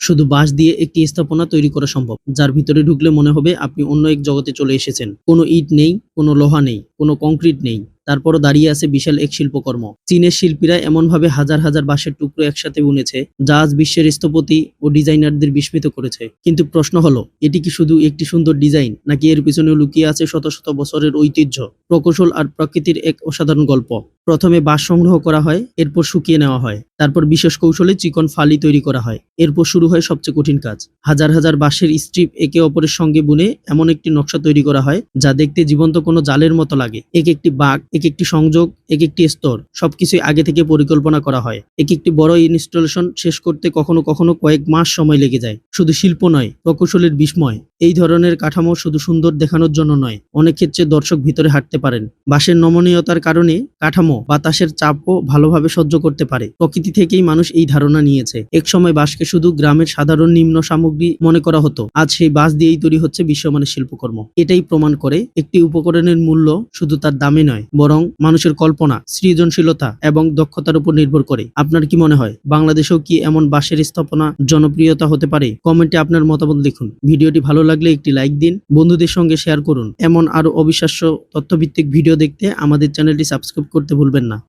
শুধু বাঁশ দিয়ে একটি স্থাপনা তৈরি করা সম্ভব, যার ভিতরে ঢুকলে মনে হবে আপনি অন্য এক জগতে চলে এসেছেন। কোনো ইট নেই, কোনো লোহা নেই, কোনো কংক্রিট নেই, তারপরও দাঁড়িয়ে আছে বিশাল এক শিল্পকর্ম। চীনের শিল্পীরা এমনভাবে হাজার হাজার বাঁশের টুকরো একসাথে বুনেছে, যা আজ বিশ্বের স্থপতি ও ডিজাইনারদের বিস্মিত করেছে। কিন্তু প্রশ্ন হলো, এটি কি শুধু একটি সুন্দর ডিজাইন, নাকি এর পিছনে লুকিয়ে আছে শত শত বছরের ঐতিহ্য, প্রকৌশল আর প্রকৃতির এক অসাধারণ গল্প? প্রথমে বাঁশ সংগ্রহ করা হয়, এরপর শুকিয়ে নেওয়া হয়, তারপর বিশেষ কৌশলে চিকন ফালি তৈরি করা হয়। এরপর শুরু হয় সবচেয়ে কঠিন কাজ। হাজার হাজার বাঁশের স্ট্রিপ একে অপরের সঙ্গে বুনে এমন একটি নকশা তৈরি করা হয়, যা দেখতে জীবন্ত কোনো জালের মতো লাগে। এক একটি বাঁক, এক একটি সংযোগ, এক একটি স্তর, সবকিছুই আগে থেকে পরিকল্পনা করা হয়। এক একটি বড় ইনস্টলেশন শেষ করতে কখনো কখনো কয়েক মাস সময় লেগে যায়। শুধু শিল্প নয়, প্রকৌশলের বিস্ময়। এই ধরনের কাঠামো শুধু সুন্দর দেখানোর জন্য নয়, অনেক ক্ষেত্রে দর্শক ভিতরে হাঁটতে পারেন। বাঁশের নমনীয়তার কারণে কাঠামো বাতাসের চাপও ভালোভাবে সহ্য করতে পারে। প্রকৃতি থেকেই মানুষ এই ধারণা নিয়েছে। এক সময় বাঁশকে শুধু গ্রামের সাধারণ নিম্ন সামগ্রী মনে করা হতো, আজ সেই বাঁশ দিয়েই তৈরি হচ্ছে বিশ্বমানের শিল্পকর্ম। এটাই প্রমাণ করে একটি উপকরণের মূল্য শুধু তার দামে নয়, বরং মানুষের কল্পনা, সৃজনশীলতা এবং দক্ষতার উপর নির্ভর করে। আপনার কি মনে হয়, বাংলাদেশেও কি এমন বাঁশের স্থাপনা জনপ্রিয়তা হতে পারে? কমেন্টে আপনার মতামত লিখুন। ভিডিওটি ভালো লাগলে একটি লাইক দিন, বন্ধুদের সঙ্গে শেয়ার করুন। এমন আরো অবিশ্বাস্য তথ্যভিত্তিক ভিডিও দেখতে আমাদের চ্যানেলটি সাবস্ক্রাইব করতে ভুলবেন না।